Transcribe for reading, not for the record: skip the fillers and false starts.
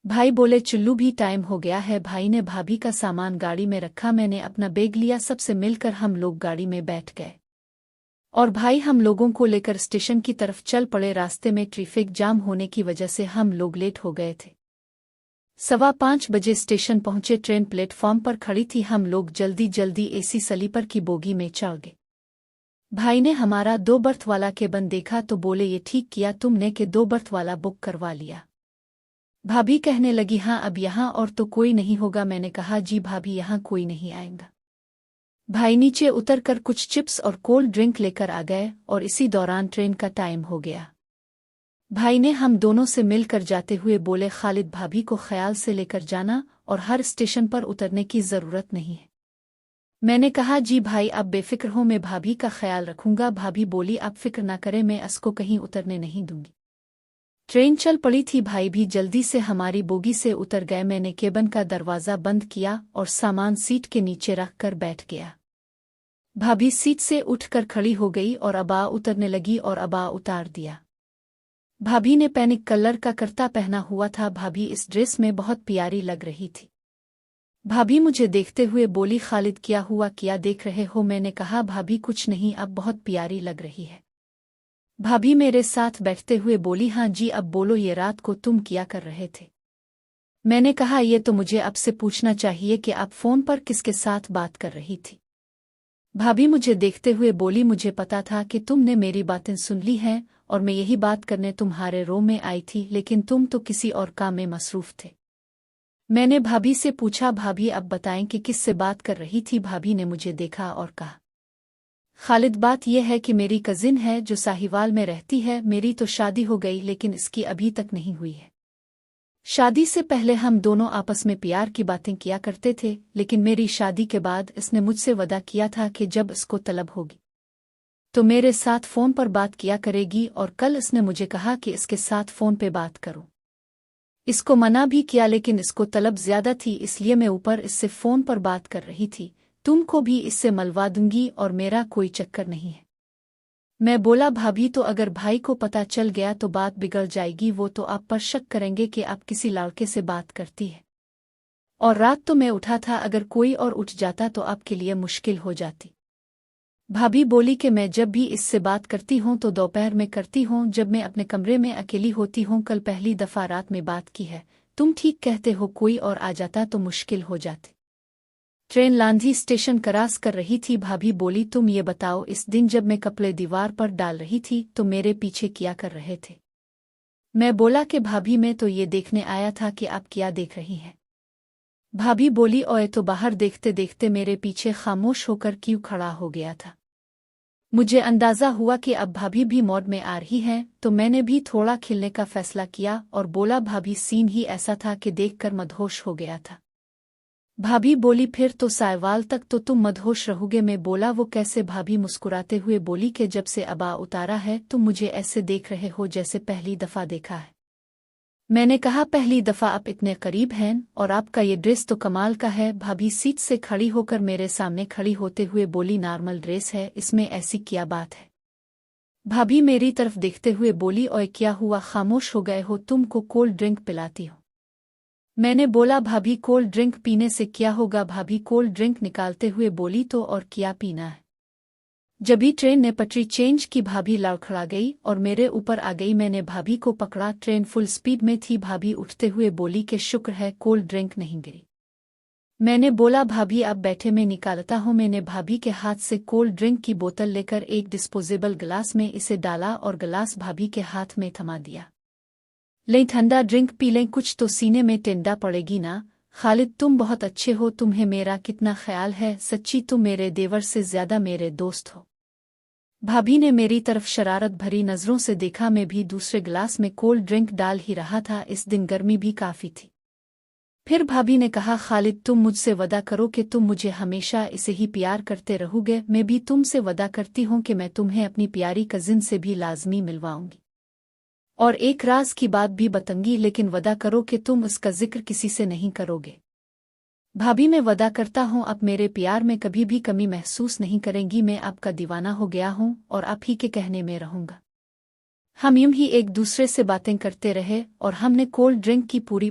भाई बोले चुल्लू भी टाइम हो गया है। भाई ने भाभी का सामान गाड़ी में रखा, मैंने अपना बैग लिया, सबसे मिलकर हम लोग गाड़ी में बैठ गए और भाई हम लोगों को लेकर स्टेशन की तरफ चल पड़े। रास्ते में ट्रैफिक जाम होने की वजह से हम लोग लेट हो गए थे। 5:15 स्टेशन पहुंचे, ट्रेन प्लेटफॉर्म पर खड़ी थी। हम लोग जल्दी जल्दी एसी स्लीपर की बोगी में चढ़ गए। भाई ने हमारा 2 बर्थ वाला केबिन देखा तो बोले ये ठीक किया तुमने कि 2 बर्थ वाला बुक करवा लिया। भाभी कहने लगी हाँ अब यहाँ और तो कोई नहीं होगा। मैंने कहा जी भाभी यहाँ कोई नहीं आएगा। भाई नीचे उतरकर कुछ चिप्स और कोल्ड ड्रिंक लेकर आ गए और इसी दौरान ट्रेन का टाइम हो गया। भाई ने हम दोनों से मिलकर जाते हुए बोले खालिद भाभी को ख्याल से लेकर जाना और हर स्टेशन पर उतरने की ज़रूरत नहीं है। मैंने कहा जी भाई आप बेफिक्र हो, मैं भाभी का ख्याल रखूंगा। भाभी बोली आप फिक्र ना करें, मैं इसको कहीं उतरने नहीं दूंगी। ट्रेन चल पड़ी थी। भाई भी जल्दी से हमारी बोगी से उतर गए। मैंने केबिन का दरवाज़ा बंद किया और सामान सीट के नीचे रख कर बैठ गया। भाभी सीट से उठकर खड़ी हो गई और अबा उतरने लगी और अबा उतार दिया। भाभी ने पैनिक कलर का कुर्ता पहना हुआ था। भाभी इस ड्रेस में बहुत प्यारी लग रही थी। भाभी मुझे देखते हुए बोली खालिद क्या हुआ, क्या देख रहे हो? मैंने कहा भाभी कुछ नहीं, अब बहुत प्यारी लग रही है। भाभी मेरे साथ बैठते हुए बोली हाँ जी अब बोलो ये रात को तुम क्या कर रहे थे? मैंने कहा ये तो मुझे आपसे पूछना चाहिए कि आप फ़ोन पर किसके साथ बात कर रही थी। भाभी मुझे देखते हुए बोली मुझे पता था कि तुमने मेरी बातें सुन ली हैं और मैं यही बात करने तुम्हारे रूम में आई थी, लेकिन तुम तो किसी और काम में मसरूफ थे। मैंने भाभी से पूछा भाभी अब बताएं कि किससे बात कर रही थी? भाभी ने मुझे देखा और कहा खालिद बात यह है कि मेरी कजिन है जो साहिवाल में रहती है। मेरी तो शादी हो गई लेकिन इसकी अभी तक नहीं हुई है। शादी से पहले हम दोनों आपस में प्यार की बातें किया करते थे, लेकिन मेरी शादी के बाद इसने मुझसे वादा किया था कि जब इसको तलब होगी तो मेरे साथ फ़ोन पर बात किया करेगी और कल इसने मुझे कहा कि इसके साथ फ़ोन पे बात करूं। इसको मना भी किया लेकिन इसको तलब ज़्यादा थी, इसलिए मैं ऊपर इससे फ़ोन पर बात कर रही थी। तुमको भी इससे मलवा दूंगी और मेरा कोई चक्कर नहीं है। मैं बोला भाभी तो अगर भाई को पता चल गया तो बात बिगड़ जाएगी, वो तो आप पर शक करेंगे कि आप किसी लड़के से बात करती है। और रात तो मैं उठा था, अगर कोई और उठ जाता तो आपके लिए मुश्किल हो जाती। भाभी बोली कि मैं जब भी इससे बात करती हूँ तो दोपहर में करती हूँ, जब मैं अपने कमरे में अकेली होती हूँ। कल पहली दफ़ा रात में बात की है। तुम ठीक कहते हो, कोई और आ जाता तो मुश्किल हो जाती। ट्रेन लांधी स्टेशन क्रॉस कर रही थी। भाभी बोली तुम ये बताओ इस दिन जब मैं कपड़े दीवार पर डाल रही थी तो मेरे पीछे क्या कर रहे थे? मैं बोला कि भाभी मैं तो ये देखने आया था कि आप क्या देख रही हैं। भाभी बोली ओए तो बाहर देखते देखते मेरे पीछे खामोश होकर क्यों खड़ा हो गया था। मुझे अंदाज़ा हुआ कि अब भाभी भी मौड में आ रही हैं, तो मैंने भी थोड़ा खिलने का फैसला किया और बोला भाभी सीन ही ऐसा था कि देखकर मदहोश हो गया था। भाभी बोली फिर तो सायवाल तक तो तुम मदहोश रहोगे। मैं बोला वो कैसे? भाभी मुस्कुराते हुए बोली कि जब से अबा उतारा है तुम मुझे ऐसे देख रहे हो जैसे पहली दफ़ा देखा है। मैंने कहा पहली दफ़ा आप इतने करीब हैं और आपका ये ड्रेस तो कमाल का है। भाभी सीट से खड़ी होकर मेरे सामने खड़ी होते हुए बोली नॉर्मल ड्रेस है, इसमें ऐसी क्या बात है? भाभी मेरी तरफ देखते हुए बोली ओए क्या हुआ, खामोश हो गए हो? तुमको कोल्ड ड्रिंक पिलाती हो। मैंने बोला भाभी कोल्ड ड्रिंक पीने से क्या होगा? भाभी कोल्ड ड्रिंक निकालते हुए बोली तो और क्या पीना है? जब ही ट्रेन ने पटरी चेंज की भाभी लड़खड़ा गई और मेरे ऊपर आ गई। मैंने भाभी को पकड़ा, ट्रेन फुल स्पीड में थी। भाभी उठते हुए बोली कि शुक्र है कोल्ड ड्रिंक नहीं गिरी। मैंने बोला भाभी आप बैठे, मैं निकालता हूँ। मैंने भाभी के हाथ से कोल्ड ड्रिंक की बोतल लेकर एक डिस्पोजेबल गिलास में इसे डाला और गिलास भाभी के हाथ में थमा दिया। ले ठंडा ड्रिंक पी लें, कुछ तो सीने में टेंडा पड़ेगी ना। खालिद तुम बहुत अच्छे हो, तुम्हें मेरा कितना ख्याल है, सच्ची तुम मेरे देवर से ज्यादा मेरे दोस्त हो। भाभी ने मेरी तरफ शरारत भरी नज़रों से देखा। मैं भी दूसरे गिलास में कोल्ड ड्रिंक डाल ही रहा था, इस दिन गर्मी भी काफ़ी थी। फिर भाभी ने कहा खालिद तुम मुझसे वादा करो कि तुम मुझे हमेशा इसे ही प्यार करते रहोगे। मैं भी तुमसे वादा करती हूँ कि मैं तुम्हें अपनी प्यारी कजिन से भी लाजमी मिलवाऊंगी और एक राज की बात भी बताऊंगी, लेकिन वादा करो कि तुम इसका जिक्र किसी से नहीं करोगे। भाभी मैं वादा करता हूँ आप मेरे प्यार में कभी भी कमी महसूस नहीं करेंगी। मैं आपका दीवाना हो गया हूँ और आप ही के कहने में रहूंगा। हम यूं ही एक दूसरे से बातें करते रहे और हमने कोल्ड ड्रिंक की पूरी